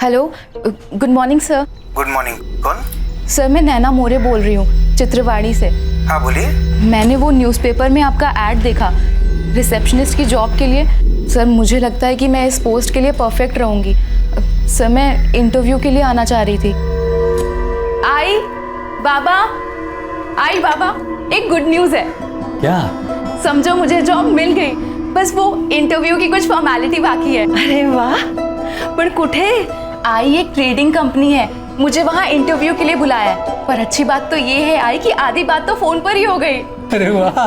Hello, good morning sir. Good morning. कौन? Sir मैं नैना मोरे बोल रही हूँ, चित्रवाड़ी से। हाँ बोलिए। मैंने वो न्यूज़पेपर में आपका ऐड देखा रिसेप्शनिस्ट की जॉब के लिए। सर मुझे लगता है कि मैं इस पोस्ट के लिए परफेक्ट रहूँगी। सर मैं इंटरव्यू के लिए आना चाह रही थी। आई बाबा, एक गुड न्यूज़ है। क्या? समझो मुझे जॉब मिल गई, बस वो इंटरव्यू की कुछ फॉर्मेलिटी बाकी है। अरे वाह, पण कुठे? आई एक ट्रेडिंग कंपनी है, मुझे वहाँ इंटरव्यू के लिए बुलाया है। पर अच्छी बात तो ये है आई कि आधी बात तो फोन पर ही हो गई। अरे वाह।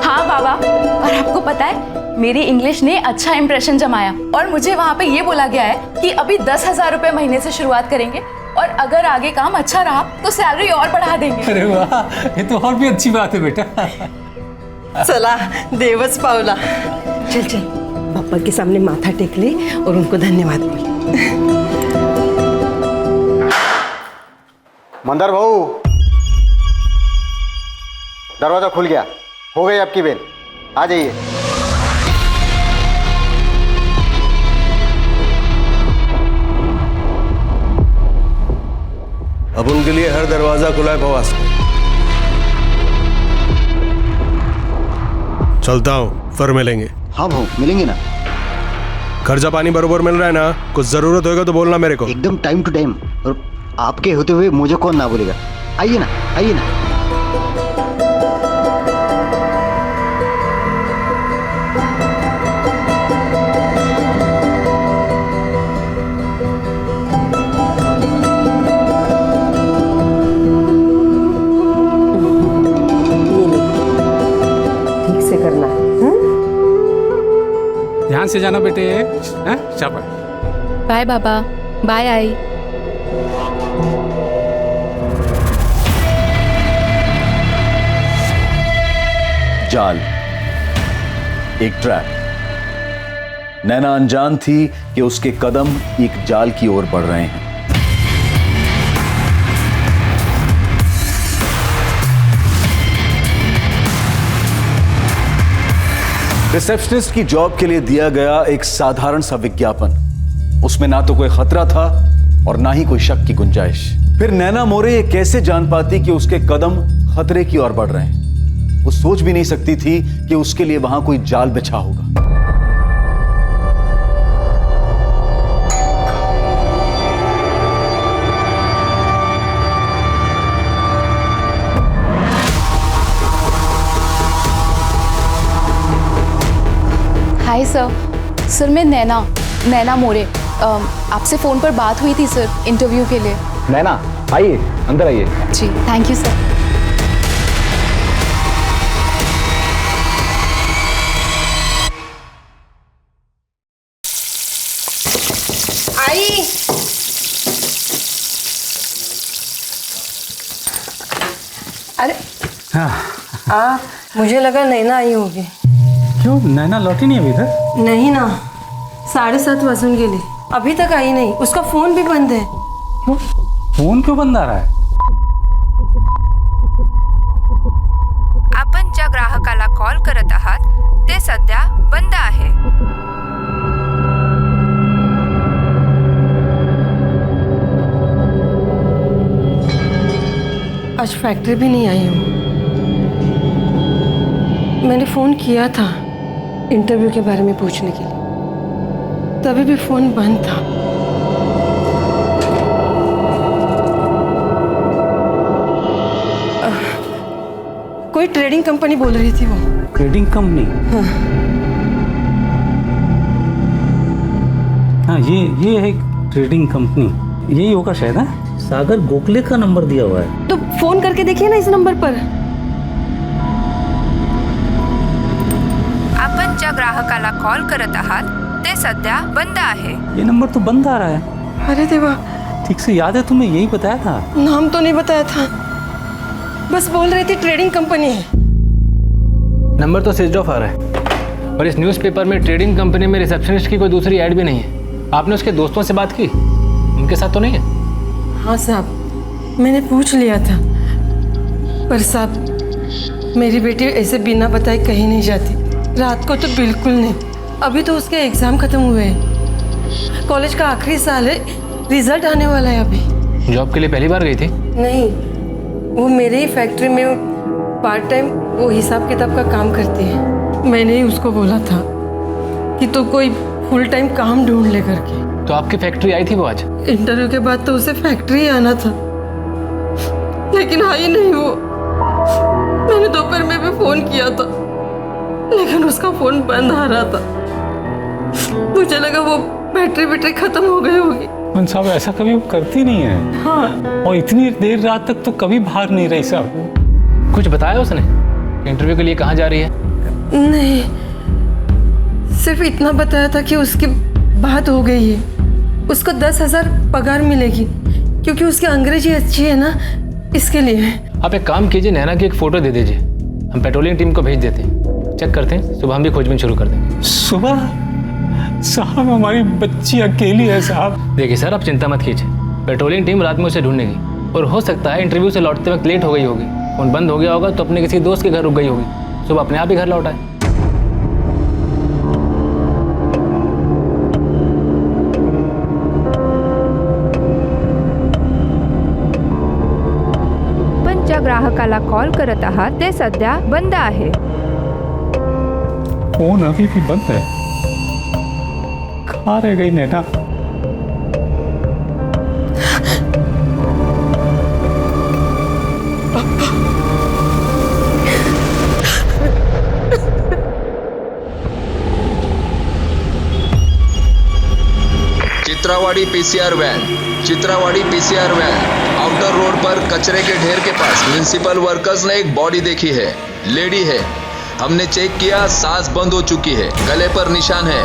हाँ बाबा, और आपको पता है मेरी इंग्लिश ने अच्छा इंप्रेशन जमाया और मुझे वहाँ पे ये बोला गया है कि अभी 10,000 रुपए महीने से शुरुआत करेंगे और अगर आगे काम अच्छा रहा तो सैलरी और बढ़ा देंगे। अरे वाह, ये तो और भी अच्छी बात है बेटा। चला देवच पावला। चल चल पापा के सामने माथा टेक ले और उनको धन्यवाद बोल। मंदार भाऊ, दरवाजा खुल गया, हो गई आपकी बेल, आ जाइए। अब उनके लिए हर दरवाजा खुला है फवास। चलता हूँ, फिर मिलेंगे। हाँ भाऊ, मिलेंगे ना। खर्चा पानी बरोबर मिल रहा है ना? कुछ जरूरत होगा तो बोलना मेरे को। एकदम टाइम टू टाइम, और आपके होते हुए मुझे कौन ना बोलेगा। आइए ना, आइए ना। ठीक से करना। ध्यान से जाना बेटे। हैं? शाबाश। बाय बाबा, बाय आई। जाल, एक ट्रैप। नैना अनजान थी कि उसके कदम एक जाल की ओर बढ़ रहे हैं। रिसेप्शनिस्ट की जॉब के लिए दिया गया एक साधारण सा विज्ञापन, उसमें ना तो कोई खतरा था और ना ही कोई शक की गुंजाइश। फिर नैना मोरे ये कैसे जान पाती कि उसके कदम खतरे की ओर बढ़ रहे हैं? वो सोच भी नहीं सकती थी कि उसके लिए वहां कोई जाल बिछा होगा। हाय सर मैं नैना मोरे। आपसे फ़ोन पर बात हुई थी सर इंटरव्यू के लिए। नैना आइए, अंदर आइए। जी थैंक यू सर। आई अरे मुझे लगा नैना आई होगी। क्यों, नैना लौटी नहीं अभी तक? नहीं ना, 7:30 वाजून गेले, अभी तक आई नहीं। उसका फोन भी बंद है। क्यों? फोन क्यों बंद आ रहा है? आपण ज्या ग्राहकाला कॉल करत आहात ते सध्या बंद आहे। आज फैक्ट्री भी नहीं आई हूँ। मैंने फ़ोन किया था इंटरव्यू के बारे में पूछने के लिए, तभी भी फ़ोन बंद था। कोई ट्रेडिंग कंपनी बोल रही थी वो। Trading company? हाँ। हाँ, ये है ट्रेडिंग कंपनी, यही होगा शायद। है सागर गोखले का नंबर दिया हुआ है। तो फोन करके देखिए ना इस नंबर पर। आपण ज्या ग्राहकाला कॉल करत आहात ते सध्या बंद आहे। ये नंबर तो बंद आ रहा है। अरे देवा, ठीक से याद है तुम्हें? यही बताया था। नाम तो नहीं बताया था, बस बोल रही थी ट्रेडिंग कंपनी है। नंबर तो स्विच ऑफ आ रहा है, और इस न्यूज़पेपर में ट्रेडिंग कंपनी में रिसेप्शनिस्ट की कोई दूसरी ऐड भी नहीं है। आपने उसके दोस्तों से बात की? उनके साथ तो नहीं है? हाँ साहब, मैंने पूछ लिया था, पर साहब मेरी बेटी ऐसे बिना बताए कहीं नहीं जाती। रात को तो बिल्कुल नहीं। अभी तो उसके एग्ज़ाम ख़त्म हुए हैं। कॉलेज का आखिरी साल है, रिजल्ट आने वाला है अभी। जॉब के लिए पहली बार गई थी? नहीं, वो मेरे ही फैक्ट्री में पार्ट टाइम वो हिसाब किताब का काम करती है। मैंने ही उसको बोला था कि तू कोई फुल टाइम काम ढूंढ ले करके। तो आपकी फैक्ट्री आई थी वो आज? इंटरव्यू के बाद तो उसे फैक्ट्री ही आना था, लेकिन आई नहीं वो। मैंने दोपहर में भी फोन किया था, लेकिन उसका फोन बंद आ रहा था। मुझे लगा वो बैटरी खत्म हो गई होगी। साहब ऐसा कभी वो करती नहीं है। हाँ, और इतनी देर रात तक तो कभी बाहर नहीं रही साहब। कुछ बताया उसने इंटरव्यू के लिए कहाँ जा रही है? नहीं, सिर्फ इतना बताया था कि उसकी बात हो गई है, उसको 10,000 पगार मिलेगी, क्योंकि उसकी अंग्रेजी अच्छी है ना, इसके लिए। आप एक काम कीजिए, नैना की एक फोटो दे दीजिए, हम पेट्रोलिंग टीम को भेज देते हैं, चेक करते हैं, सुबह हम भी खोजबीन शुरू कर देंगे। सुबह? साहब हमारी बच्ची अकेली है साहब। देखिए सर, आप चिंता मत कीजिए, पेट्रोलिंग टीम रात में उसे ढूंढेगी, और हो सकता है इंटरव्यू से लौटते वक्त लेट हो गई होगी, फोन बंद हो गया होगा तो अपने किसी दोस्त के घर रुक गई होगी, सुबह अपने आप ही घर लौट आए। पण ज्या ग्राहकाला कॉल करत आहात ते सध्या बंद आहे। फोन अभी भी बंद है। कहाँ रह गई नैना? चित्रावाड़ी पीसीआर वैन आउटर रोड पर कचरे के ढेर के पास म्युनिसिपल वर्कर्स ने एक बॉडी देखी है। लेडी है, हमने चेक किया, सांस बंद हो चुकी है, गले पर निशान है।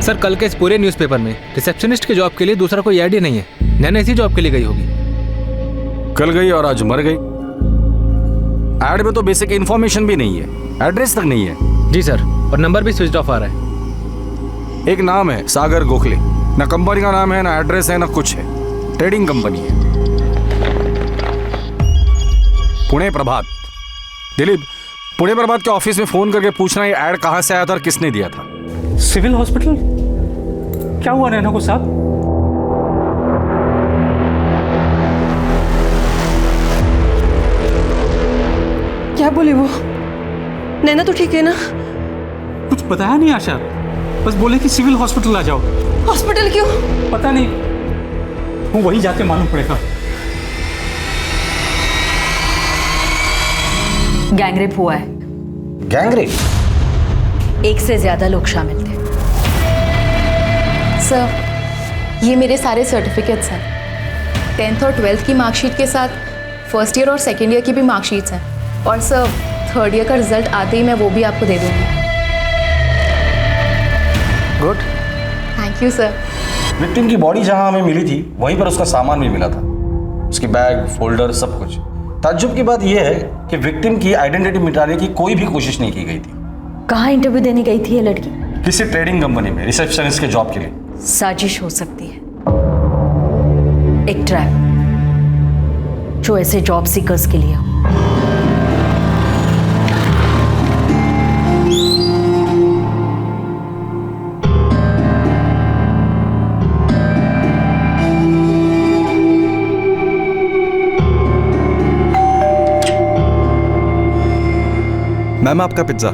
सर, कल के इस पूरे न्यूज़पेपर में रिसेप्शनिस्ट के जॉब के लिए दूसरा कोई ऐड ही नहीं है। नैना इसी जॉब के लिए गई होगी। कल गई और आज मर गई। ऐड में तो बेसिक इन्फॉर्मेशन भी नहीं है, एड्रेस तक नहीं है। जी सर, और नंबर भी स्विच ऑफ आ रहा है। एक नाम है सागर गोखले, ना कंपनी का नाम है, ना एड्रेस है, ना कुछ है। ट्रेडिंग कंपनी है। पुणे प्रभात। दिलीप, पुणे प्रभात के ऑफिस में फोन करके पूछना ये ऐड कहां से आया था और किसने दिया था। Civil hospital? क्या हुआ नैना को साहब? क्या बोली वो? नैना तो ठीक है ना? कुछ बताया नहीं आशा, बस बोले कि सिविल हॉस्पिटल आ जाओ। हॉस्पिटल क्यों? पता नहीं, वो वही जाके मालूम पड़ेगा। गैंगरेप हुआ है। गैंगरेप? एक से ज्यादा लोग शामिल थे। सर, ये मेरे सारे सर्टिफिकेट्स हैं, 10th और 12th की मार्कशीट के साथ फर्स्ट ईयर और सेकेंड ईयर की भी मार्कशीट्स हैं, और सर 3rd ईयर का रिजल्ट आते ही मैं वो भी आपको दे दूंगी। Good. Thank you sir. Victim की बॉडी जहां हमें मिली थी वहीं पर उसका सामान भी मिला था, उसकी बैग, फोल्डर, सब कुछ। ताज्जुब की बात यह है कि विक्टिम की आइडेंटिटी मिटाने की कोई भी कोशिश नहीं की गई थी। कहाँ इंटरव्यू देने गई थी ये लड़की? किसी ट्रेडिंग कंपनी में रिसेप्शनिस्ट के जॉब के लिए। साजिश हो सकती है, एक ट्रैप जो ऐसे जॉब सीकर्स के लिए हो। मैम, आपका पिज्जा।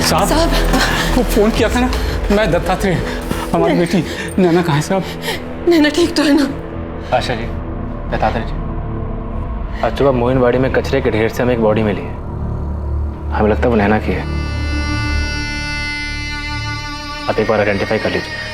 साहब, वो फोन किया था ना, मैं दत्तात्रेय। हमारी बेटी नैना कहाँ है साहब? नैना ठीक तो है ना? आशा जी, दत्तात्रेय जी, आज सुबह मोहिनवाड़ी में कचरे के ढेर से हमें एक बॉडी मिली है। हमें लगता है वो नैना की है। आप एक बार आइडेंटिफाई कर लीजिए।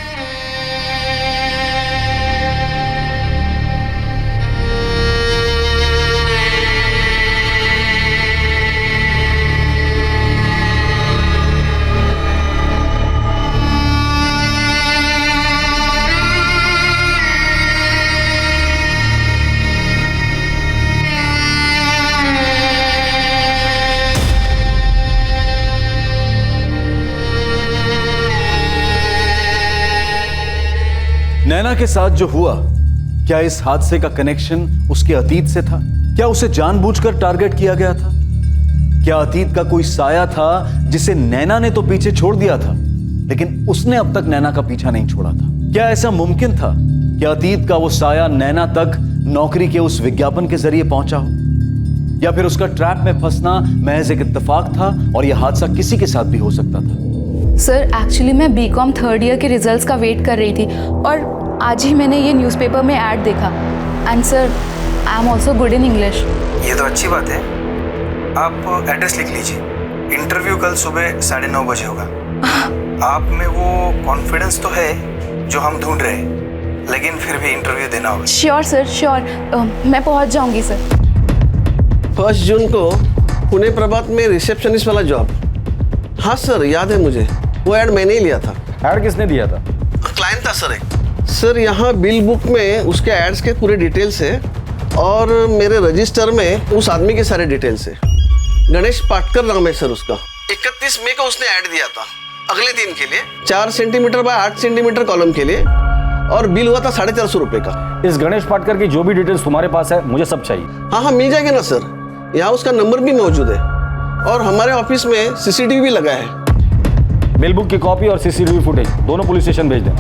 के साथ जो हुआ, क्या इस हादसे का कनेक्शन उसके अतीत से था? क्या उसे जानबूझकर टारगेट किया गया था? क्या अतीत का कोई साया था जिसे नैना ने तो पीछे छोड़ दिया था, लेकिन उसने अब तक नैना का पीछा नहीं छोड़ा था? क्या ऐसा मुमकिन था कि अतीत का वो साया नैना तक नौकरी के उस विज्ञापन के जरिए पहुंचा हो? या फिर उसका ट्रैप में फंसना महज एक इत्तेफाक था और यह हादसा किसी के साथ भी हो सकता था? सर एक्चुअली मैं बीकॉम थर्ड ईयर के रिजल्ट्स का वेट कर रही थी और आज ही मैंने ये न्यूज़पेपर में ऐड देखा। And sir I am also good in English. ये तो अच्छी बात है। आप एड्रेस लिख लीजिए। इंटरव्यू कल सुबह 9:30 बजे होगा। आप में वो कॉन्फिडेंस तो है जो हम ढूंढ रहे हैं, लेकिन फिर भी इंटरव्यू देना होगा। श्योर सर श्योर, मैं पहुंच जाऊंगी सर। 1 जून को पुणे प्रभात में रिसेप्शनिस्ट वाला जॉब। हाँ सर याद है मुझे, वो ऐड मैंने ही लिया था। ऐड किसने दिया था? क्लाइंट था सर एक। सर यहाँ बिल बुक में उसके एड्स के पूरे डिटेल्स है और मेरे रजिस्टर में उस आदमी के सारे डिटेल्स है। गणेश पाटकर नाम है सर उसका। 31 मई को उसने ऐड दिया था अगले दिन के लिए, 4 सेंटीमीटर बाय 8 सेंटीमीटर कॉलम के लिए, और बिल हुआ था 450 रुपए का। इस गणेश पाटकर की जो भी डिटेल्स तुम्हारे पास है मुझे सब चाहिए। हाँ मिल जाएगा ना सर, यहाँ उसका नंबर भी मौजूद है और हमारे ऑफिस में सीसीटीवी भी लगा है। बिल बुक की कॉपी और सीसीटीवी फुटेज दोनों पुलिस स्टेशन भेज देना।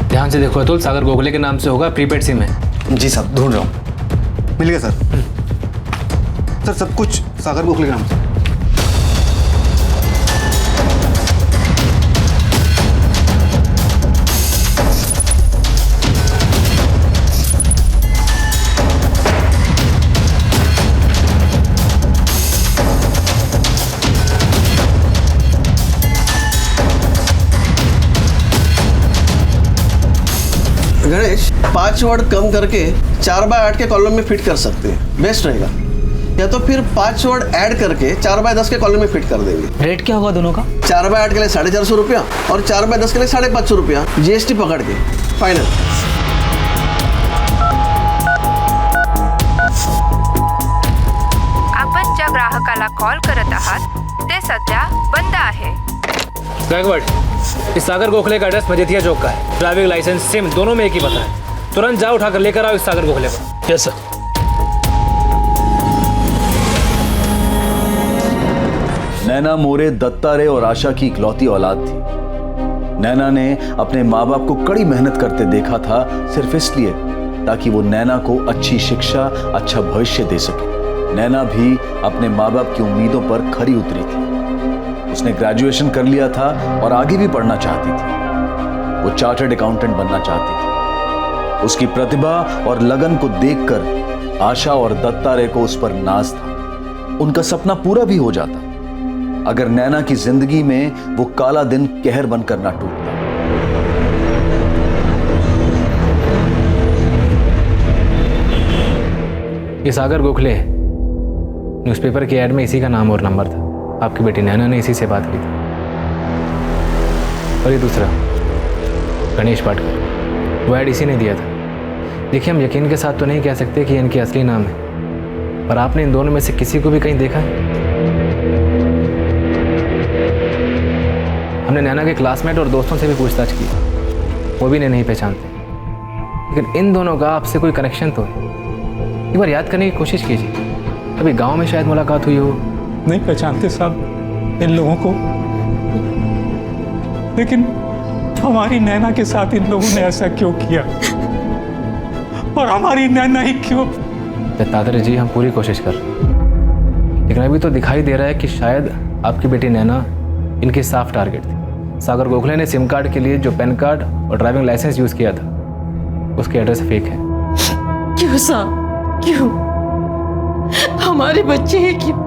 ध्यान से देखो अतुल, सागर गोखले के नाम से होगा, प्रीपेड सिम है। जी साहब, ढूंढ रहा हूँ। मिल गया सर। सर सब कुछ सागर गोखले के नाम से। गणेश 5 वर्ड कम करके 4 बाय 8 के कॉलम में फिट कर सकते हैं, बेस्ट रहेगा। या तो फिर 5 वर्ड ऐड करके 4 बाय 10 के कॉलम में फिट कर देंगे। रेट क्या होगा दोनों का? 4 बाय 8 के लिए 450 रुपया और 4 बाय 10 के लिए 550 रुपया, जीएसटी पकड़ के फाइनल। आपण ज्या ग्राहकाला कॉल करत आहात ते सध्या बंद आहे। गायकवाड़, इस सागर गोखले का एड्रेस मजेठिया चौक का है। ड्राइविंग लाइसेंस सिम दोनों में एक ही पता है। तुरंत जाओ उठाकर लेकर आओ इस सागर गोखले को। Yes sir. नैना मोरे दत्ता रे और आशा की इकलौती औलाद थी। नैना ने अपने माँ बाप को कड़ी मेहनत करते देखा था सिर्फ इसलिए ताकि वो नैना को अच्छी शिक्षा, अच्छा भविष्य दे सके। नैना भी अपने माँ बाप की उम्मीदों पर खरी उतरी थी। उसने ग्रेजुएशन कर लिया था और आगे भी पढ़ना चाहती थी। वो चार्टर्ड अकाउंटेंट बनना चाहती थी। उसकी प्रतिभा और लगन को देखकर आशा और दत्ता रे को उस पर नाज था। उनका सपना पूरा भी हो जाता अगर नैना की जिंदगी में वो काला दिन कहर बनकर ना टूटता। ये सागर गोखले है। न्यूज़पेपर की ऐड में इसी का नाम और नंबर था। आपकी बेटी नैना ने इसी से बात की थी। और ये दूसरा गणेश पाटकर, वो ऐड इसी ने दिया था। देखिए, हम यकीन के साथ तो नहीं कह सकते कि इनकी असली नाम है, पर आपने इन दोनों में से किसी को भी कहीं देखा है? हमने नैना के क्लासमेट और दोस्तों से भी पूछताछ की, वो भी इन्हें नहीं पहचानते। लेकिन इन दोनों का आपसे कोई कनेक्शन तो है। एक बार याद करने की कोशिश कीजिए। अभी गांव में शायद मुलाकात हुई हो। नहीं पहचानते साहब इन लोगों को, लेकिन हमारी नैना के साथ इन लोगों ने ऐसा क्यों किया और हमारी नैना ही क्यों? दत्तात्रेय जी, हम पूरी कोशिश कर रहे हैं, लेकिन अभी तो दिखाई दे रहा है कि शायद आपकी बेटी नैना इनकी साफ टारगेट थी। सागर गोखले ने सिम कार्ड के लिए जो पैन कार्ड और ड्राइविंग लाइसेंस यूज किया था, उसके एड्रेस फेक है। क्यों साहब, क्यों? हमारे बच्चे हैं क्यों?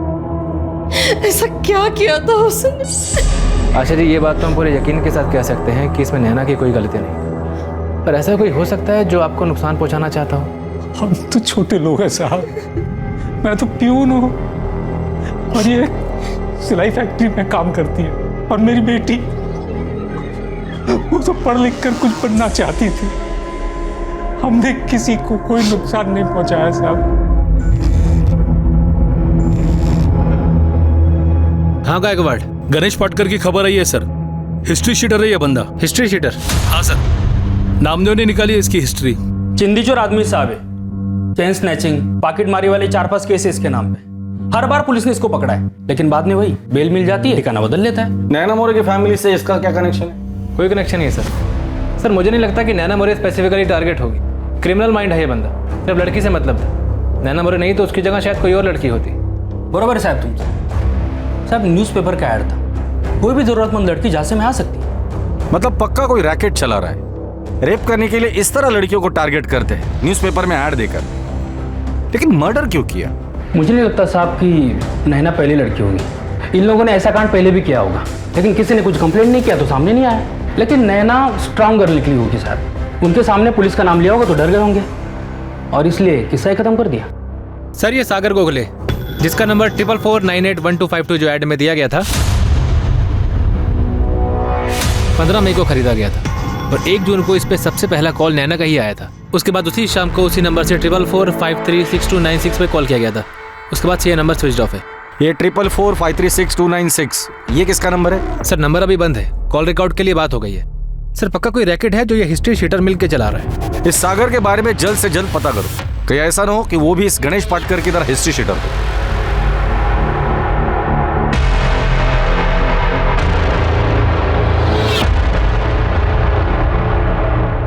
ऐसा क्या किया था उसने? आशा जी, ये बात तो हम पूरे यकीन के साथ कह सकते हैं कि इसमें नैना की कोई गलती नहीं, पर ऐसा कोई हो सकता है जो आपको नुकसान पहुंचाना चाहता हो। हम तो छोटे लोग हैं साहब, मैं तो प्यून हूँ और ये सिलाई फैक्ट्री में काम करती है, और मेरी बेटी वो तो पढ़ लिख कर कुछ बनना चाहती थी। हमने किसी को कोई नुकसान नहीं पहुंचाया साहब। हाँ गायकवाड़, गणेश पाटकर की खबर आई है सर। हिस्ट्री शीटर है ये बंदा। History sheeter? हाँ सर, नामदेव ने निकाली है इसकी हिस्ट्री। चिंदीचोर आदमी साहब है, चेन स्नैचिंग, पॉकेट मारी वाले 4-5 केस है इसके नाम पे। हर बार पुलिस ने इसको पकड़ा है, लेकिन बाद में वही बेल मिल जाती है, ठिकाना बदल लेता है। नैना मोरे की फैमिली से इसका क्या कनेक्शन है? कोई कनेक्शन नहीं है सर। सर मुझे नहीं लगता कि नैना मोरे स्पेसिफिकली टारगेट होगी। क्रिमिनल माइंड है ये बंदा, सिर्फ लड़की से मतलब था। नैना मोरे नहीं तो उसकी जगह शायद कोई और लड़की होती। बराबर है साहब तुमसे। साहब न्यूज़पेपर का ऐड था, कोई भी जरूरतमंद लड़की झांसे में आ सकती है। मतलब पक्का कोई रैकेट चला रहा है, रेप करने के लिए इस तरह लड़कियों को टारगेट करते हैं न्यूज़पेपर में ऐड देकर। लेकिन मर्डर क्यों किया? मुझे नहीं लगता साहब कि नैना पहली लड़की होगी। इन लोगों ने ऐसा कांड पहले भी किया होगा, लेकिन किसी ने कुछ कंप्लेंट नहीं किया तो सामने नहीं आया। लेकिन नैना स्ट्रांग गर्ल निकली होगी साहब। उनके सामने पुलिस का नाम लिया होगा तो डर गए होंगे और इसलिए किस्सा ही खत्म कर दिया। सर ये सागर गोखले, जिसका नंबर 44498125 जो ऐड में दिया गया था, 15 मई को खरीदा गया था और 1 जून को इस पे सबसे पहला कॉल नैना का ही आया था। उसके बाद उसी शाम को उसी नंबर से 44453626 पे कॉल किया गया था। उसके बाद से ये नंबर स्विच ऑफ है। ये 44453626 ये किसका नंबर है? सर नंबर अभी बंद है, कॉल रिकॉर्ड के लिए बात हो गई है। सर पक्का कोई रैकेट है जो ये हिस्ट्री शीटर मिल के चला रहा है। इस सागर के बारे में जल्द से जल्द पता करो, कहीं ऐसा ना हो कि वो भी इस गणेश पाटकर की तरह हिस्ट्री शीटर हो।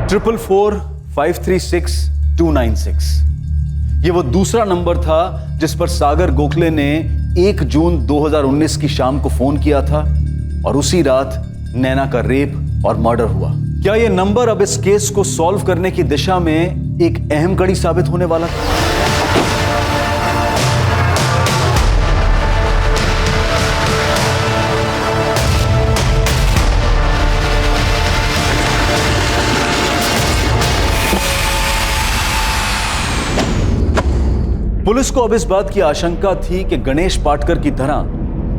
ट्रिपल 44536 ये वो दूसरा नंबर था जिस पर सागर गोखले ने 1 जून 2019 की शाम को फोन किया था और उसी रात नैना का रेप और मर्डर हुआ। क्या यह नंबर अब इस केस को सॉल्व करने की दिशा में एक अहम कड़ी साबित होने वाला था? पुलिस को अब इस बात की आशंका थी कि गणेश पाटकर की तरह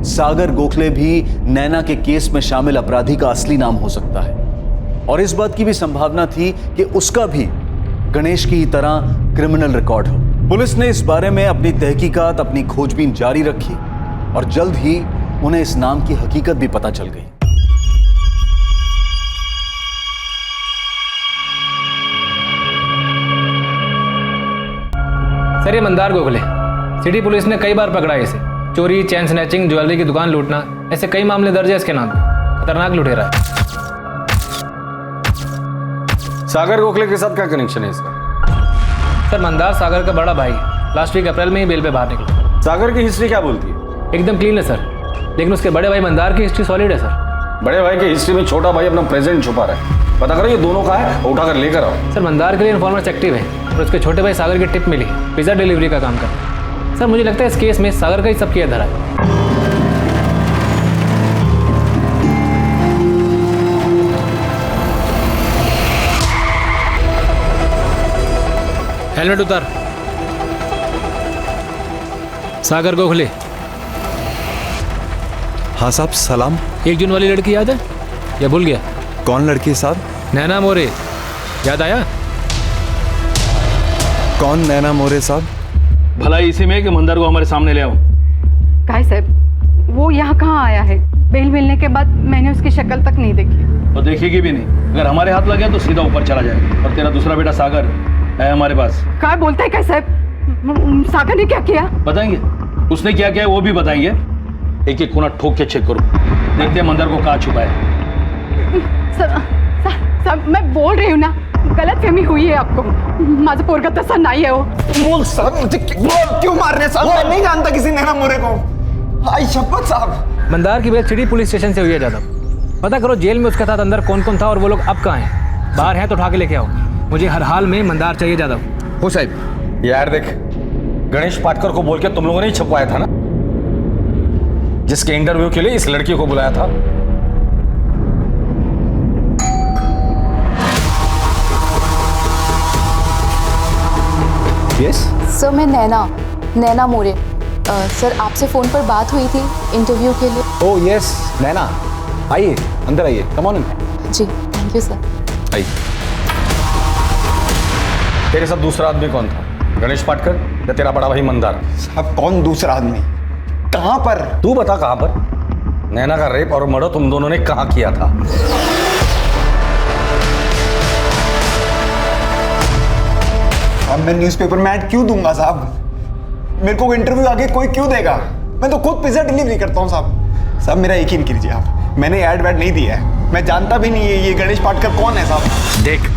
सागर गोखले भी नैना के केस में शामिल अपराधी का असली नाम हो सकता है और इस बात की भी संभावना थी कि उसका भी गणेश की ही तरह क्रिमिनल रिकॉर्ड हो। पुलिस ने इस बारे में अपनी तहकीकात, अपनी खोजबीन जारी रखी और जल्द ही उन्हें इस नाम की हकीकत भी पता चल गई। सर ये मंदार गोखले, सिटी पुलिस ने कई बार पकड़ा है इसे। चोरी, चैन स्नैचिंग, ज्वेलरी की दुकान लूटना, ऐसे कई मामले दर्ज है इसके नाम पे। खतरनाक लुटेरा है। सागर गोखले के साथ क्या कनेक्शन है इसका? सर मंदार सागर का बड़ा भाई है। लास्ट वीक अप्रैल में ही बेल पे बाहर निकला। सागर की हिस्ट्री क्या बोलती है? एकदम क्लीन है सर, लेकिन उसके बड़े भाई मंदार की हिस्ट्री सॉलिड है सर। बड़े भाई की हिस्ट्री में छोटा भाई अपना प्रेजेंट छुपा रहा है। पता करो ये दोनों का है, उठाकर लेकर आओ। सर मंदार के लिए इन्फॉर्मर्स एक्टिव है और उसके छोटे भाई सागर की टिप मिली, पिज्जा डिलीवरी का काम करता है। सर मुझे लगता है इस केस में सागर का ही सब किया धरा है। हेलमेट उतार। सागर गोखले। हाँ साहब सलाम। 1 जून वाली लड़की याद है या भूल गया? कौन लड़की साहब? नैना मोरे, याद आया? कौन नैना मोरे साहब? भला इसी में कि मंदार को हमारे सामने ले आओ। काय साहब वो यहाँ कहाँ आया है? बेल मिलने के बाद मैंने उसकी शक्ल तक नहीं देखी। तो देखेगी भी नहीं। अगर हमारे हाथ लगे तो सीधा ऊपर चला जाएगा। और तेरा दूसरा बेटा सागर है हमारे पास। काय बोलता है काय साहब? सागर ने क्या किया? बताएंगे, उसने क्या किया वो भी बताएंगे। एक एक कोना ठोक के चेक करो, देखते हैं मंदार को कहाँ छुपा है। सब मैं बोल रही हूँ ना, गलत फहमी हुई है आपको। माझं पोरगा तसा नहीं है वो। बोल साहब, मुझे क्यों मार रहे साहब? मैं नहीं जानता किसी नैना मोरे को। आई शपथ साहब। मंदार की बेल सिटी पुलिस स्टेशन से हुई है ज्यादा। पता करो जेल में उसके साथ अंदर कौन कौन था और वो लोग अब कहाँ हैं। बाहर हैं तो उठा के लेके आओ। मुझे हर हाल में मंदार चाहिए ज्यादा। हो साहब। यार देख, गणेश पाटकर को बोल के तुम लोगों ने ही छपवाया था ना, जिसके इंटरव्यू के लिए इस लड़की को बुलाया था। यस सर मैं नैना मोरे। सर आपसे फोन पर बात हुई थी इंटरव्यू के लिए। ओह यस नैना, आइए अंदर आइए, कम ऑन इन। जी थैंक यू सर। आइए। तेरे साथ दूसरा आदमी कौन था? गणेश पाटकर या तेरा बड़ा भाई मंदार? साहब कौन दूसरा आदमी? कहां पर? तू बता कहां पर? नैना का रेप और मर्डर तुम दोनों ने कहाँ किया था? अब मैं न्यूज़पेपर में ऐड क्यों दूंगा साहब? मेरे को इंटरव्यू आगे कोई क्यों देगा? मैं तो खुद पिज्जा डिलीवरी करता हूँ साहब। साहब मेरा यकीन कीजिए आप, मैंने ऐड वैड नहीं दिया है। मैं जानता भी नहीं है ये गणेश पाटकर कौन है साहब। देख,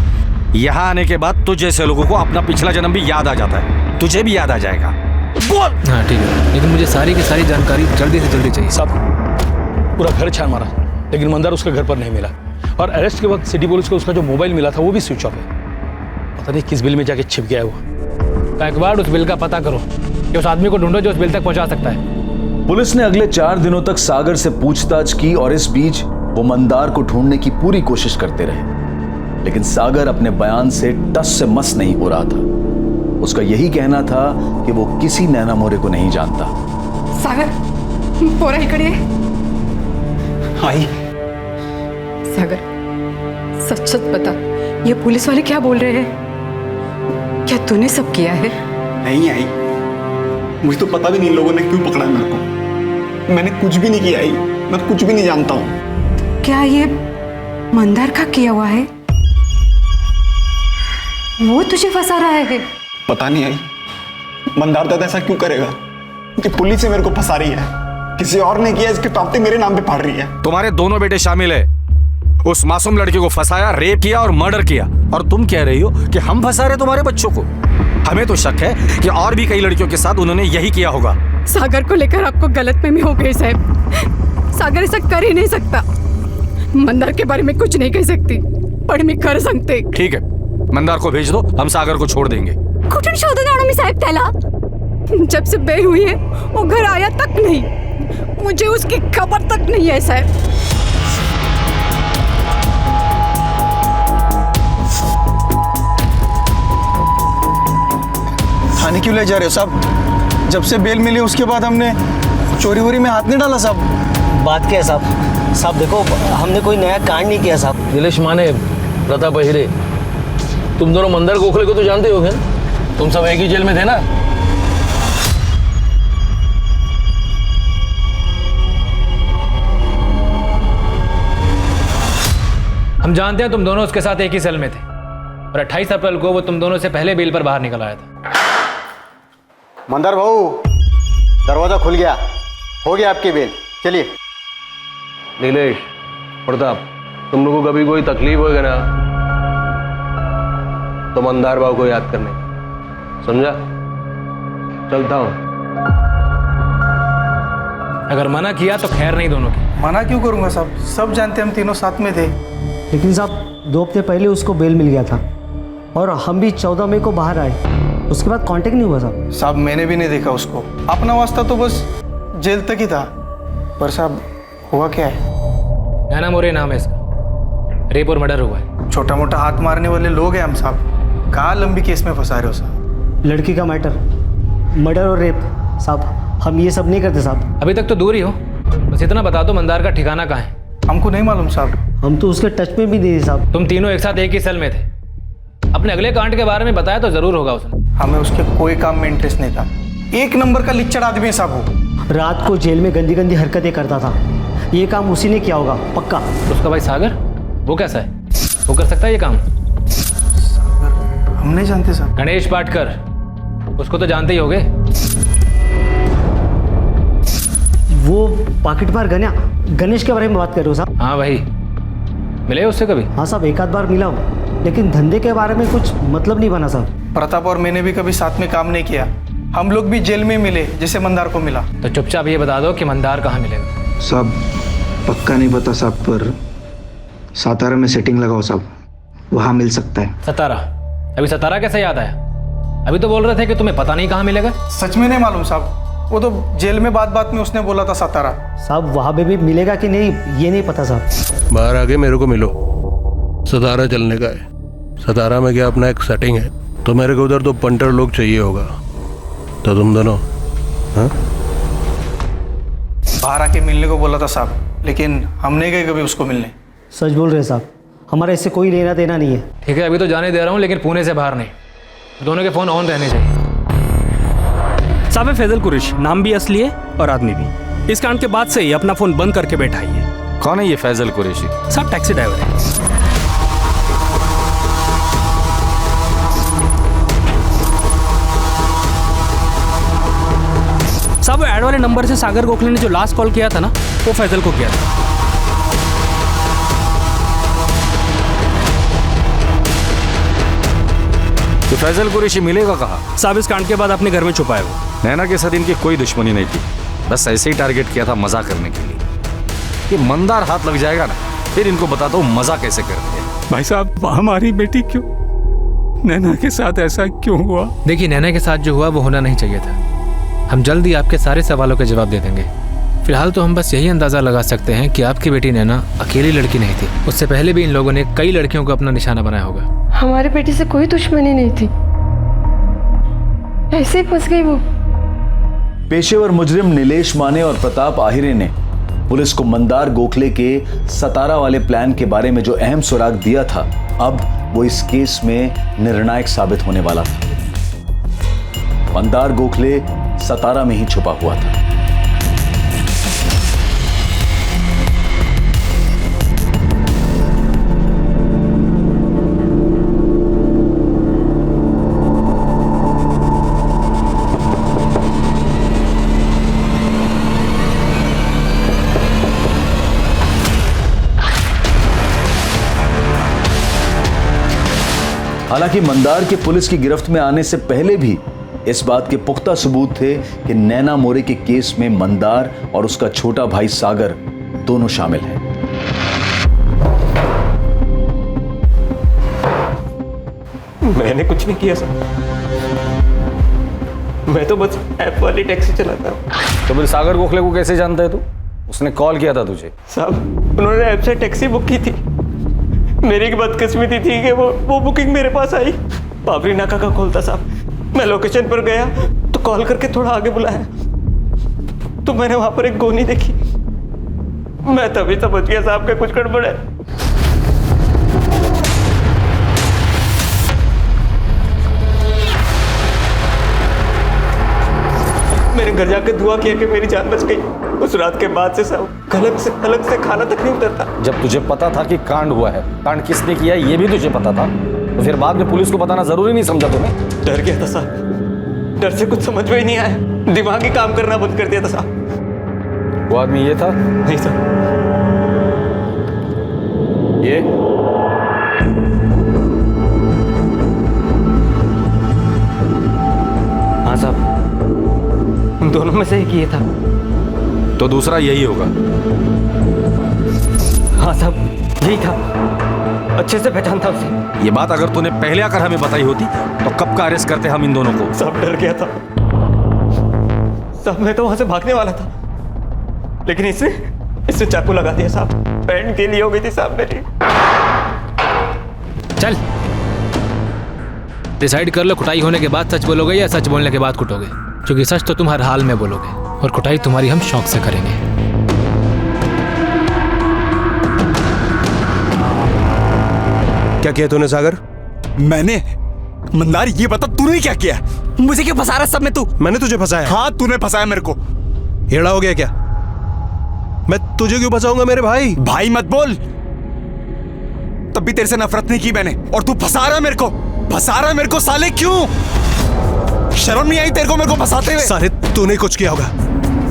यहाँ आने के बाद तुझ जैसे लोगों को अपना पिछला जन्म भी याद आ जाता है। तुझे भी याद आ जाएगा। बोल। हाँ ठीक है, लेकिन मुझे सारी की सारी जानकारी जल्दी से जल्दी चाहिए। साहब पूरा घर छान मारा, लेकिन मंदार उसके घर पर नहीं मिला। और अरेस्ट के वक्त सिटी पुलिस को उसका जो मोबाइल मिला था वो भी स्विच ऑफ है। पता नहीं किस बिल में जाके छिप गया है वो। बैकवर्ड उस बिल का पता करो कि उस आदमी को ढूंढो जो उस बिल तक पहुंचा सकता है। पुलिस ने अगले 4 दिनों तक सागर से पूछताछ की और इस बीच वो मंदार को ढूंढने की पूरी कोशिश करते रहे, लेकिन सागर अपने बयान से टस से मस नहीं हो रहा था। उसका यही कहना था कि वो किसी नैना मोरे को नहीं जानता। सागर पोरा इकडे ये. आई सागर सच सच बता, ये पुलिस वाले क्या बोल रहे हैं? क्या तूने सब किया है? नहीं आई, मुझे तो पता भी नहीं लोगों ने क्यों पकड़ा मेरे को। मैंने कुछ भी नहीं किया आई, मैं कुछ भी नहीं जानता हूँ। क्या ये मंदार का किया हुआ है? वो तुझे फंसा रहा है? पता नहीं आई, मंदार दादा ऐसा क्यों करेगा कि पुलिस से मेरे को फंसा रही है? किसी और ने किया, इसके टॉपते मेरे नाम पे फाड़ रही है। तुम्हारे दोनों बेटे शामिल है। उस मासूम लड़की को फंसाया, रेप किया और मर्डर किया, और तुम कह रही हो कि हम फंसा रहे तुम्हारे बच्चों को। हमें तो शक है कि और भी कई लड़कियों के साथ उन्होंने यही किया होगा। सागर को लेकर आपको गलतफहमी हो गई साहब। सागर ऐसा कर ही नहीं सकता। मंदार के बारे में कुछ नहीं कह सकती, पर मैं कर सकते। ठीक है, मंदार को भेज दो, हम सागर को छोड़ देंगे। कुठून शोधून मी साहब त्याला? जब से बेल हुई है वो घर आया तक नहीं, मुझे उसकी खबर तक नहीं है साहब। थाने क्यों ले जा रहे हो साहब? जब से बेल मिली उसके बाद हमने चोरी वोरी में हाथ नहीं डाला साहब। बात क्या है साहब? साहब देखो, हमने कोई नया कांड नहीं किया साहब। नीलेश माने, प्रताप अहिरे, तुम दोनों मंदार गोखले को तो जानते होगे ना? तुम सब एक ही जेल में थे ना? हम जानते हैं तुम दोनों उसके साथ एक ही सेल में थे और 28 अप्रैल को वो तुम दोनों से पहले बेल पर बाहर निकल आया था। मंदार भाऊ, दरवाजा खुल गया, हो गया आपकी बेल, चलिए। नीलेश, प्रताप, तुम लोगों को कभी कोई तकलीफ होगा ना तो मंदार बाबू को याद करने, समझा? चलता हूं। अगर मना किया तो खैर नहीं दोनों की। मना क्यों करूंगा साहब? सब जानते हम तीनों साथ में थे। लेकिन साहब 2 हफ्ते पहले उसको बेल मिल गया था और हम भी 14 मई को बाहर आए, उसके बाद कांटेक्ट नहीं हुआ साहब। साहब मैंने भी नहीं देखा उसको, अपना वास्ता तो बस जेल तक ही था। पर साहब हुआ क्या है? नैना मोरे नाम है इसका, रेप और मर्डर हुआ है। छोटा मोटा हाथ मारने वाले लोग हैं हम साहब, कहाँ लंबी केस में फंसा रहे हो साहब? लड़की का मैटर, मर्डर और रेप साहब, हम ये सब नहीं करते साहब। अभी तक तो दूर ही हो, बस इतना बता दो मंदार का ठिकाना कहाँ है? हमको नहीं मालूम साहब। हम तो उसके टच में भी नहीं थे साहब। तुम तीनों एक साथ एक ही सेल में थे, अपने अगले कांड के बारे में बताया तो जरूर होगा उसने। हमें उसके कोई काम में इंटरेस्ट नहीं था। 1 नंबर का लिच्चड़ आदमी है साहब वो। रात को जेल में गंदी गंदी हरकतें करता था, ये काम उसी ने किया होगा पक्का। उसका भाई सागर, वो कैसा है? वो कर सकता है ये काम? हम नहीं जानते साहब। गणेश पाटकर, उसको तो जानते ही होगे। वो पॉकेट मार गणेश के बारे में बात कर रहे हो साहब? हाँ भाई, मिले उससे कभी? हाँ साहब, एक आध बार मिला हूँ, लेकिन धंधे के बारे में कुछ मतलब नहीं बना साहब। प्रताप और मैंने भी कभी साथ में काम नहीं किया, हम लोग भी जेल में मिले जैसे मंदार को मिला। तो चुपचाप ये बता दो कि मंदार कहाँ मिलेगा? साहब पक्का नहीं पता साहब, पर सातारा में सेटिंग लगाओ साहब, वहाँ मिल सकता है। सतारा? अभी सतारा कैसे याद आया? अभी तो बोल रहे थे कि तुम्हें पता नहीं कहाँ मिलेगा। सच में नहीं मालूम साहब, वो तो जेल में बात में उसने बोला था सतारा। साहब वहाँ पे भी मिलेगा कि नहीं ये नहीं पता साहब। बाहर आके मेरे को मिलो, सतारा चलने का है। सतारा में क्या अपना एक सेटिंग है, तो मेरे को उधर तो पंटर लोग चाहिए होगा, तो तुम दोनों बाहर आके मिलने को बोला था साहब, लेकिन हम नहीं गए कभी उसको मिलने। सच बोल रहे साहब, हमारा इससे कोई लेना देना नहीं है। ठीक है, अभी तो जाने दे रहा हूँ, लेकिन पुणे से बाहर नहीं। दोनों के फ़ोन ऑन रहने चाहिए। साहब फैजल कुरैश, नाम भी असली है और आदमी भी। इस कांड के बाद से ही अपना फोन बंद करके बैठा ही है। कौन है ये फैजल कुरैशी? साहब टैक्सी ड्राइवर है। साहब वो ऐड वाले नंबर से सागर गोखले ने जो लास्ट कॉल किया था ना, वो फैजल को किया था। तो फैजल कुरैशी मिलेगा कहाँ? साहब इस कांड के बाद अपने घर में छुपा है वो। नैना के साथ इनकी कोई दुश्मनी नहीं थी, बस ऐसे ही टारगेट किया था मजा करने के लिए। ये मंदार हाथ लग जाएगा ना, फिर इनको बताता हूँ मजा कैसे करते हैं। भाई साहब हमारी बेटी क्यों, नैना के साथ ऐसा क्यों हुआ? देखिए नैना के साथ जो हुआ वो होना नहीं चाहिए था। हम जल्द ही आपके सारे सवालों के जवाब दे देंगे। फिलहाल तो हम बस यही अंदाजा लगा सकते हैं कि आपकी बेटी नैना अकेली लड़की नहीं थी। उससे पहले भी इन लोगों ने कई लड़कियों को अपना निशाना बनाया होगा। हमारी बेटी से कोई दुश्मनी नहीं थी, ऐसे ही फंस गई वो। पेशेवर मुजरिम नीलेश माने और प्रताप आहिरे ने पुलिस को मंदार गोखले के सतारा वाले प्लान के बारे में जो अहम सुराग दिया था, अब वो इस केस में निर्णायक साबित होने वाला था। मंदार गोखले सतारा में ही छुपा हुआ था। हालांकि मंदार के पुलिस की गिरफ्त में आने से पहले भी इस बात के पुख्ता सबूत थे कि नैना मोरे के केस में मंदार और उसका छोटा भाई सागर दोनों शामिल हैं। मैंने कुछ नहीं किया सर, मैं तो बस ऐप वाली टैक्सी चलाता हूँ। तो फिर सागर गोखले को कैसे जानता है तू? उसने कॉल किया था तुझे? साहब उन्होंने ऐप से टैक्सी बुक की थी। मेरी बदकिस्मती थी कि वो बुकिंग मेरे पास आई। बाबरी नाका का कॉल था साहब। मैं लोकेशन पर गया तो कॉल करके थोड़ा आगे बुलाया तो मैंने वहां पर एक गोनी देखी। मैं तभी समझ गया साहब के कुछ गड़बड़ है। मेरे घर जाकर दुआ किया कि मेरी जान बच गई। उस रात के बाद से साहब अलग से खाना तक नहीं उतरता। जब तुझे पता था कि कांड हुआ है, कांड किसने किया है ये भी तुझे पता था, तो फिर बाद में पुलिस को बताना जरूरी नहीं समझा तुम्हें? डर गया था साहब, डर से कुछ समझ में ही नहीं आया, दिमाग ही काम करना बंद कर दिया था साहब। वो आदमी ये था? नहीं सर। ये हाँ साहब, उन दोनों में से एक ये था। तो दूसरा यही होगा? हाँ साहब यही था, अच्छे से पहचान था उसे। ये बात अगर तूने पहले आकर हमें बताई होती तो कब का अरेस्ट करते हम इन दोनों को? साहब डर गया था साहब, मैं तो वहां से भागने वाला था, लेकिन इससे चाकू लगा दिया साहब। पैंट गीली हो गई थी साहब मेरी। चल डिसाइड कर लो, कुटाई होने के बाद सच बोलोगे या सच बोलने के बाद कुटोगे? क्योंकि सच तो तुम हर हाल में बोलोगे और कुटाई तुम्हारी हम शौक से करेंगे। क्या किया तूने सागर? मैंने? मंदार ये बता तूने क्या किया? मुझे क्यों फंसा रहा सब में तू? मैंने तुझे फंसाया? हाँ तूने फंसाया मेरे को। हेड़ा हो गया क्या? मैं तुझे क्यों फंसाऊंगा मेरे भाई? भाई मत बोल, तब भी तेरे से नफरत नहीं की मैंने, और तू फंसा रहा मेरे को, फंसा रहा मेरे को साले। क्यों? शर्म नहीं आई तेरे को मेरे को फंसाते हुए? साले तूने कुछ किया होगा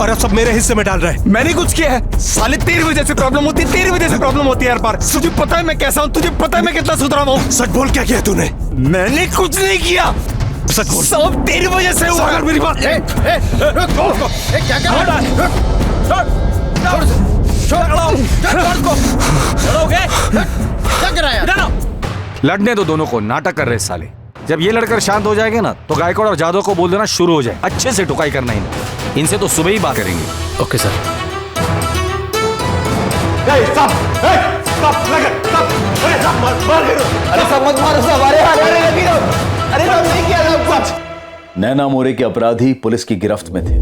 और अब सब मेरे हिस्से में डाल रहा है। मैंने कुछ किया है? साले तेरी वजह से प्रॉब्लम होती है, तेरी वजह से प्रॉब्लम होती है हर बार। तुझे पता है मैं कैसा हूं, तुझे पता है मैं कितना सुधरा हूं। सच बोल, क्या किया तूने? मैंने कुछ नहीं किया, सच बोल। सब तेरी वजह से हुआ। सागर मेरी बात क्या क्या लड़ने दो दोनों को, नाटक कर रहे साले। जब ये लड़कर शांत हो जाएंगे ना तो गायकवाड़ और जादव को बोल देना शुरू हो जाए, अच्छे से टुकाई करना इनको। इनसे तो सुबह ही बात करेंगे। Okay sir. नैना मोरे के अपराधी पुलिस की गिरफ्त में थे,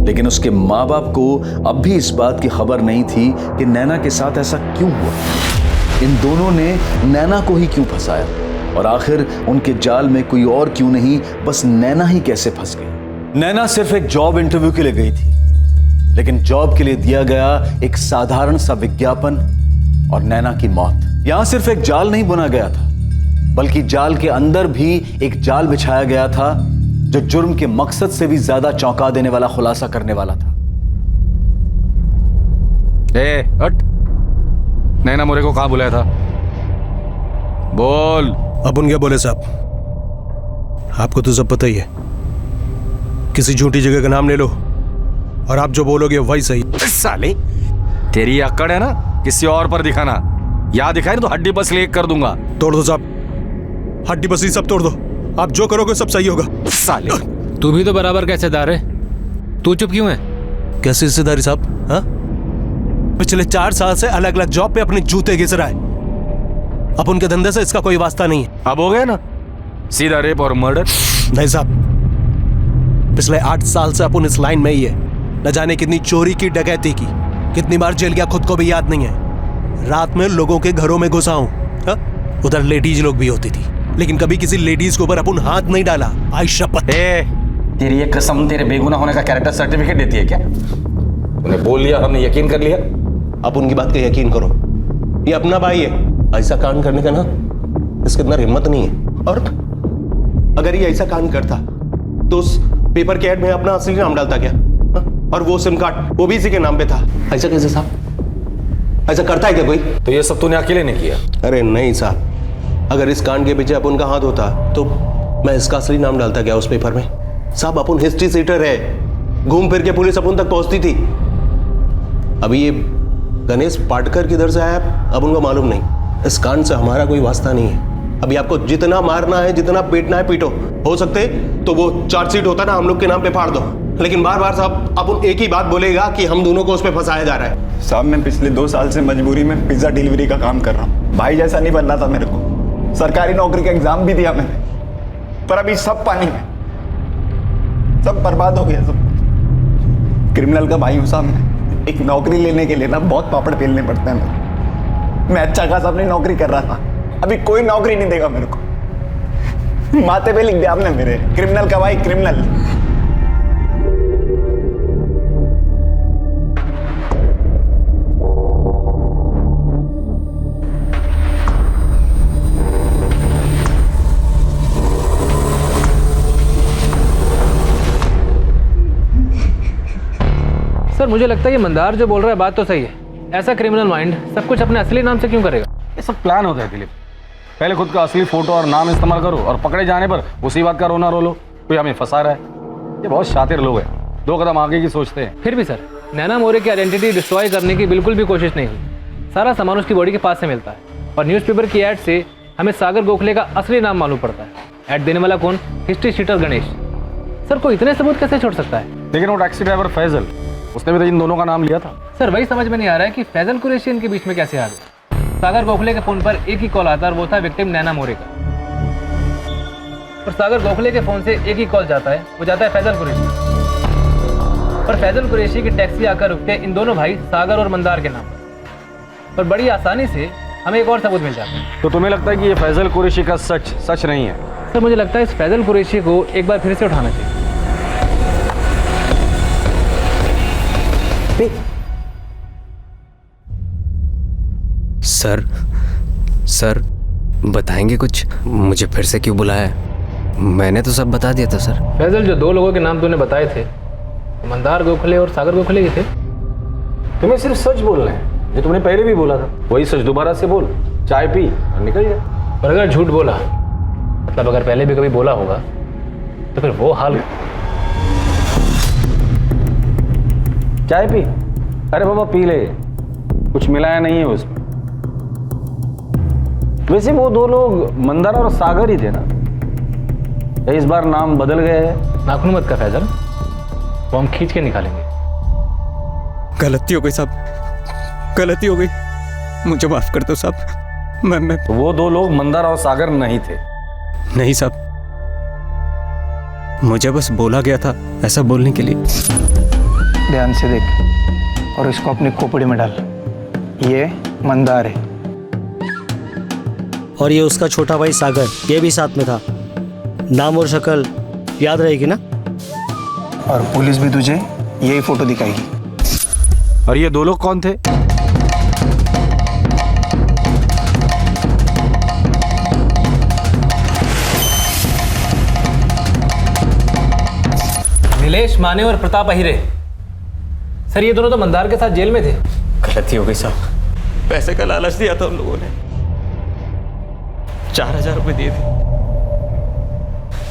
लेकिन उसके माँ बाप को अब भी इस बात की खबर नहीं थी कि नैना के साथ ऐसा क्यों हुआ। इन दोनों ने नैना को ही क्यों फंसाया, और आखिर उनके जाल में कोई और क्यों नहीं, बस नैना ही कैसे फंस गई। नैना सिर्फ एक जॉब इंटरव्यू के लिए गई थी, लेकिन जॉब के लिए दिया गया एक साधारण सा विज्ञापन और नैना की मौत। यहां सिर्फ एक जाल नहीं बुना गया था, बल्कि जाल के अंदर भी एक जाल बिछाया गया था जो जुर्म के मकसद से भी ज्यादा चौंका देने वाला खुलासा करने वाला था। हट। नैना मोरे को कहां बुलाया था? बोल। अपन क्या बोले साहब, आपको तो सब पता ही है। किसी झूठी जगह का नाम ले लो और आप जो बोलोगे वही सही। साले, तेरी अक्कड़ है ना किसी और पर दिखाना, या दिखाए तो हड्डी बस लेक कर दूंगा। तोड़ दो साहब, हड्डी बसरी सब तोड़ दो। आप जो करोगे सब सही होगा। साले, तू भी तो बराबर का हिस्सेदार है, तू चुप क्यों है? कैसे हिस्सेदारी साहब? हाँ, पिछले 4 साल से अलग अलग जॉब पे अपने जूते घिस रहा है। अब उनके धंधे से इसका कोई वास्ता नहीं है। अब हो गया ना सीधा रेप और मर्डर। नहीं साहब, पिछले 8 साल से अपन इस लाइन में ही है। न जाने कितनी चोरी की, डकैती की, कितनी बार जेल गया खुद को भी याद नहीं है। रात में लोगों के घरों में घुसा हूं। उधर लेडीज लोग भी होती थी, लेकिन कभी किसी लेडीज के ऊपर अपन हाथ नहीं डाला। आई शपथ। तेरी ये कसम तेरे बेगुनाह होने का कैरेक्टर सर्टिफिकेट देती है क्या? उन्हें बोल लिया, हमने यकीन कर लिया। अब उनकी बात का यकीन करो, ये अपना भाई है। ऐसा कांड करने का ना इसके अंदर हिम्मत नहीं है। और अगर ये ऐसा कांड करता तो उस पेपर के ऐड में अपना असली नाम डालता क्या? और वो सिम कार्ड वो भी इसी के नाम पे था। ऐसा कैसे साहब? ऐसा करता है क्या कोई? तो ये सब तूने अकेले नहीं किया? अरे नहीं साहब, अगर इस कांड के पीछे अपन का हाथ होता तो मैं इसका असली नाम डालता क्या उस पेपर में? साहब अपन हिस्ट्री सीटर है, घूम फिर के पुलिस अपन तक पहुंचती थी। अभी ये गणेश पाटकर किधर से आया अब उनको मालूम नहीं। इस कांड से हमारा कोई वास्ता नहीं है। अभी आपको जितना मारना है, जितना पीटना है पीटो। हो सकते तो वो चार्जशीट होता ना हम लोग के नाम पे फाड़ दो, लेकिन बार बार साहब अपन एक ही बात बोलेगा कि हम दोनों को उस पे फंसाया जा रहा है। साहब मैं पिछले 2 साल से मजबूरी में पिज्जा डिलीवरी का काम कर रहा हूँ। भाई जैसा नहीं बनना था मेरे को। सरकारी नौकरी का एग्जाम भी दिया मैंने, पर अभी सब पानी में, सब बर्बाद हो गया। सब क्रिमिनल का भाई हूँ साहब मैं। एक नौकरी लेने के लिए ना बहुत पापड़ बेलने पड़ते हैं। मैं अच्छा खासा अपनी नौकरी कर रहा था, अभी कोई नौकरी नहीं देगा मेरे को। माथे पे लिख दिया आपने मेरे, क्रिमिनल का भाई क्रिमिनल। सर मुझे लगता है ये मंदार जो बोल रहा है बात तो सही है। ऐसा क्रिमिनल माइंड सब कुछ अपने असली नाम से क्यों करेगा? ये सब प्लान होता है दिलीप। पहले खुद का असली फोटो और नाम इस्तेमाल करो और पकड़े जाने पर उसी बात का रोना रो लो कोई हमें फंसा रहा है। ये बहुत शातिर लोग हैं, 2 कदम आगे की सोचते हैं। फिर भी सर नैना मोरे की आइडेंटिटी डिस्ट्रॉय करने की बिल्कुल भी कोशिश नहीं हुई। सारा सामान उसकी बॉडी के पास से मिलता है और न्यूज़पेपर की ऐड से हमें सागर गोखले का असली नाम मालूम पड़ता है। ऐड देने वाला कौन? History sheeter Ganesh. सर को इतने सबूत कैसे छोड़ सकता है? लेकिन वो टैक्सी ड्राइवर फैजल, उसने भी तो इन दोनों का नाम लिया था। सर वही समझ में नहीं आ रहा है कि फैजल कुरैशी इनके बीच में कैसे आ गए। सागर गोखले के फोन पर एक ही कॉल आता है और वो था विक्टिम नैना मोरे का। और सागर गोखले के फोन से एक ही कॉल जाता है, वो जाता है फैजल कुरैशी। और फैजल कुरैशी की टैक्सी आकर रुकते इन दोनों भाई सागर और मंदार के नाम पर। बड़ी आसानी से हमें एक और सबूत मिल जाता है। तो तुम्हें लगता है कि ये फैजल कुरैशी का सच नहीं है? सर मुझे लगता है इस फैजल कुरैशी को एक बार फिर से उठाना चाहिए। सर बताएंगे कुछ? मुझे फिर से क्यों बुलाया? मैंने तो सब बता दिया था सर। फैजल जो 2 लोगों के नाम तूने बताए थे, मंदार गोखले और सागर गोखले के थे। तुम्हें सिर्फ सच बोलना है, जो तुमने पहले भी बोला था वही सच दोबारा से बोल। चाय पी और निकल जा। और अगर झूठ बोला मतलब अगर पहले भी कभी बोला होगा तो फिर वो हाल। चाय पी। अरे बाबा पी ले, कुछ मिलाया नहीं है उसमें। वैसे वो 2 लोग मंदार और सागर ही थे ना? या इस बार नाम बदल गए हैं? नाखून मत कर फैजल, वो हम खींच के निकालेंगे। गलती हो गई साहब, गलती हो गई, मुझे माफ कर दो साहब। मैं तो वो 2 लोग मंदार और सागर नहीं थे? नहीं साहब, मुझे बस बोला गया था ऐसा बोलने के लिए। ध्यान से देख और इसको अपनी खोपड़ी में डाल। ये मंदार है और ये उसका छोटा भाई सागर, ये भी साथ में था। नाम और शक्ल याद रहेगी ना? और पुलिस भी तुझे यही फोटो दिखाएगी। और ये दो लोग कौन थे? नीलेश माने और प्रताप अहिरे। सर ये दोनों तो मंदार के साथ जेल में थे। गलती हो गई साहब, पैसे का लालच दिया था हम लोगों ने, 4000 रुपए दिए थे,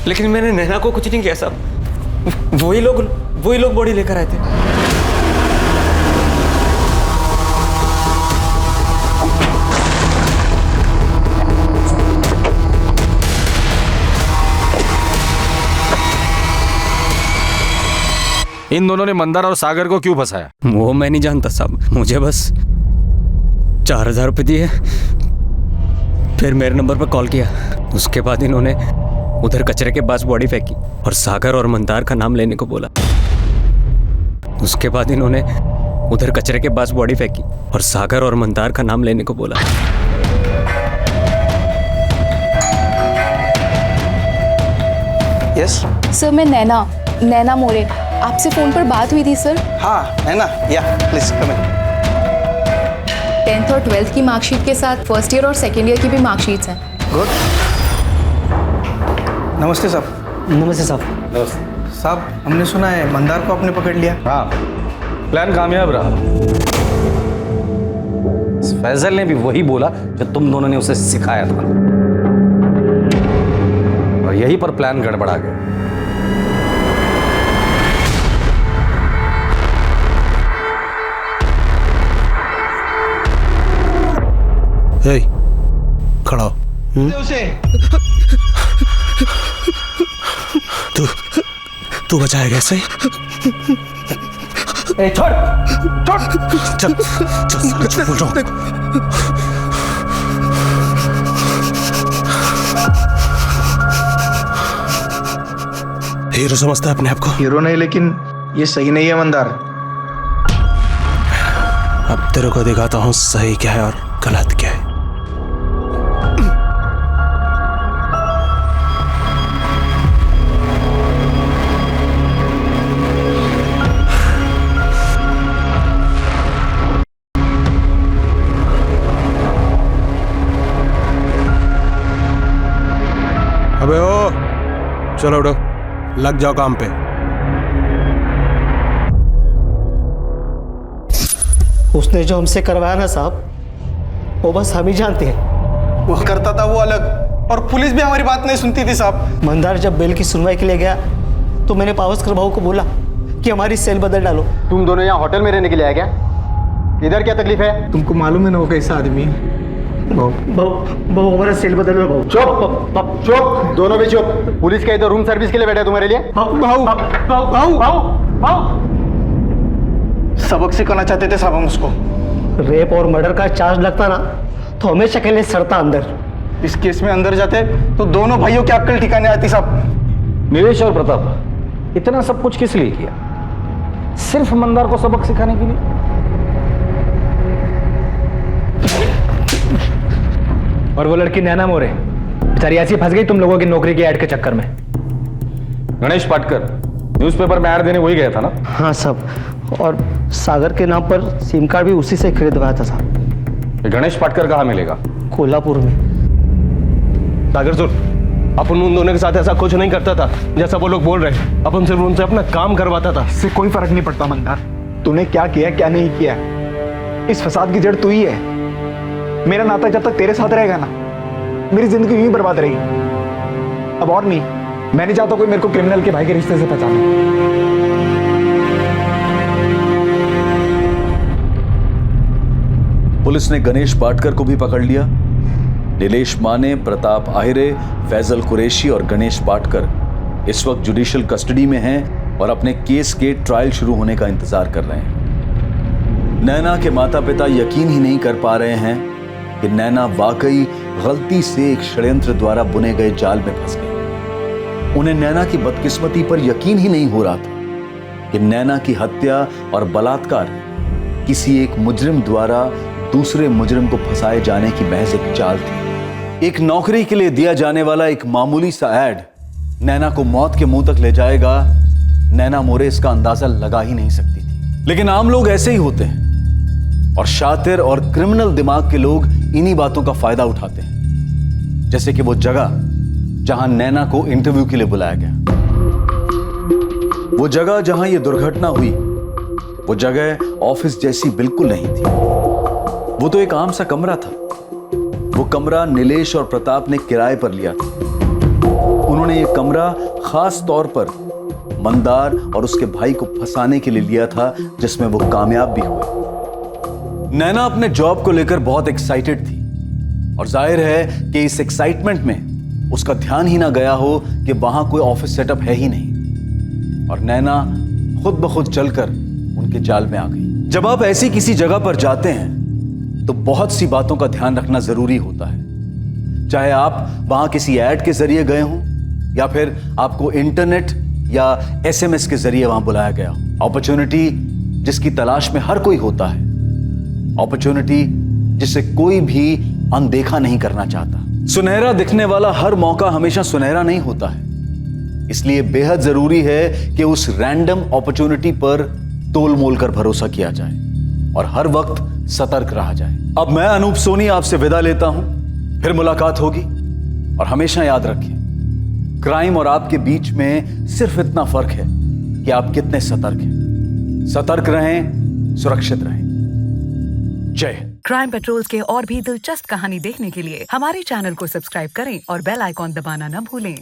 लेकिन मैंने नैना को कुछ नहीं किया साहब। वही लोग बॉडी लेकर आए थे। इन दोनों ने मंदार और सागर को क्यों फंसाया? वो मैं नहीं जानता साहब, मुझे बस 4000 रुपए दिए, फिर मेरे नंबर पर कॉल किया। उसके बाद इन्होंने उधर कचरे के पास बॉडी फेंकी और सागर और मंदार का नाम लेने को बोला। उसके बाद इन्होंने उधर कचरे के पास बॉडी फेंकी और सागर और मंदार का नाम लेने को बोला। यस सर, मैं नैना मोरे, आपसे फोन पर बात हुई थी सर। हाँ नैना, या प्लीज कम इन। 10th और 12th की मार्कशीट के साथ फर्स्ट ईयर और सेकेंड ईयर की भी मार्कशीट्स हैं। गुड। नमस्ते साहब। नमस्ते साहब। नमस्ते साहब, हमने सुना है मंदार को आपने पकड़ लिया। हाँ, प्लान कामयाब रहा। फैजल ने भी वही बोला जो तुम दोनों ने उसे सिखाया था, और यहीं पर प्लान गड़बड़ा गया। हे, खड़ा हो। उसे तू बचाएगा ऐसे? छोड़ छोड़। चल चल, बोल रहा हूँ। हीरो समझता है अपने आप को? हीरो नहीं, लेकिन ये सही नहीं है मंदार। अब तेरे को दिखाता हूँ सही क्या है और गलत क्या है। अबे ओ, चलो उठो, लग जाओ काम पे। उसने जो हमसे करवाया ना साहब, वो बस हम ही जानते हैं। वो करता था वो अलग, और पुलिस भी हमारी बात नहीं सुनती थी साहब। मंदार जब बेल की सुनवाई के लिए गया तो मैंने पावस्कर भाऊ को बोला कि हमारी सेल बदल डालो। तुम दोनों यहाँ होटल में रहने के लिए आए क्या? इधर क्या तकलीफ है? तुमको मालूम है ना वो कैसा आदमी है? भाऊ हमारा सेल बदल लो भाऊ। चुप चुप, दोनों भी चुप। पुलिस का इधर रूम सर्विस के लिए बैठा है तुम्हारे लिए। सबक सिखाना चाहते थे साहब हम उसको। रेप और मर्डर का चार्ज लगता ना तो हमेशा के लिए सड़ता अंदर। इस केस में अंदर जाते तो दोनों भाइयों की अक्ल ठिकाने आती साहब। नीलेश और प्रताप, इतना सब कुछ किस लिए किया? सिर्फ मंदार को सबक सिखाने के लिए? और वो लड़की नैना मोरे बेचारी ऐसी फंस गई तुम लोगों की नौकरी की ऐड के चक्कर में। गणेश पाटकर न्यूज़पेपर में ऐड देने वही गया था ना? हाँ साहब, और सागर के नाम पर सिम कार्ड भी उसी से खरीदवाया था साहब। ये गणेश पाटकर कहाँ मिलेगा? कोल्हापुर में। सागर सुन, अपन उन दोनों के साथ ऐसा कुछ नहीं करता था जैसा वो लोग बोल रहे। अपन सिर्फ उनसे अपना काम करवाता था। इससे कोई फर्क नहीं पड़ता मंदार, तूने क्या किया क्या नहीं किया। इस फसाद की जड़ तू ही है। मेरा नाता जब तक तेरे साथ रहेगा ना, मेरी जिंदगी यूं ही बर्बाद रहेगी। अब और नहीं, मैं नहीं चाहता कोई मेरे को क्रिमिनल के भाई के रिश्ते से पहचाने। पुलिस ने गणेश पाटकर को भी पकड़ लिया। नीलेश माने, प्रताप आहिरे, फैजल कुरैशी और गणेश पाटकर इस वक्त जुडिशियल कस्टडी में हैं और अपने केस के ट्रायल शुरू होने का इंतजार कर रहे हैं। नैना के माता पिता यकीन ही नहीं कर पा रहे हैं कि नैना वाकई गलती से एक षड्यंत्र द्वारा बुने गए जाल में फंस गई। उन्हें नैना की बदकिस्मती पर यकीन ही नहीं हो रहा था कि नैना की हत्या और बलात्कार किसी एक मुजरिम द्वारा दूसरे मुजरिम को फंसाए जाने की महज एक चाल थी। एक नौकरी के लिए दिया जाने वाला एक मामूली सा ऐड नैना को मौत के मुंह तक ले जाएगा, नैना मोरे इसका अंदाजा लगा ही नहीं सकती थी। लेकिन आम लोग ऐसे ही होते हैं। और शातिर और क्रिमिनल दिमाग के लोग इन्हीं बातों का फायदा उठाते हैं। जैसे कि वो जगह जहां नैना को इंटरव्यू के लिए बुलाया गया, वो जगह जहां ये दुर्घटना हुई, वो जगह ऑफिस जैसी बिल्कुल नहीं थी। वो तो एक आम सा कमरा था। वो कमरा नीलेश और प्रताप ने किराए पर लिया था। उन्होंने ये कमरा खास तौर पर मंदार और उसके भाई को फंसाने के लिए लिया था, जिसमें वो कामयाब भी हुए। नैना अपने जॉब को लेकर बहुत एक्साइटेड थी और जाहिर है कि इस एक्साइटमेंट में उसका ध्यान ही ना गया हो कि वहां कोई ऑफिस सेटअप है ही नहीं, और नैना खुद ब खुद चलकर उनके जाल में आ गई। जब आप ऐसी किसी जगह पर जाते हैं तो बहुत सी बातों का ध्यान रखना जरूरी होता है, चाहे आप वहां किसी ऐड के जरिए गए हों या फिर आपको इंटरनेट या एसएमएस के जरिए वहां बुलाया गया हो। अपॉर्चुनिटी जिसकी तलाश में हर कोई होता है, अपॉर्चुनिटी जिसे कोई भी अनदेखा नहीं करना चाहता। सुनहरा दिखने वाला हर मौका हमेशा सुनहरा नहीं होता है, इसलिए बेहद जरूरी है कि उस रैंडम अपॉर्चुनिटी पर तोल मोल कर भरोसा किया जाए और हर वक्त सतर्क रहा जाए। अब मैं अनूप सोनी आपसे विदा लेता हूं, फिर मुलाकात होगी। और हमेशा याद रखें, क्राइम और आपके बीच में सिर्फ इतना फर्क है कि आप कितने सतर्क हैं। सतर्क रहें, सुरक्षित रहें। जय हिंद। क्राइम पेट्रोल्स के और भी दिलचस्प कहानी देखने के लिए हमारे चैनल को सब्सक्राइब करें और बेल आइकॉन दबाना न भूलें।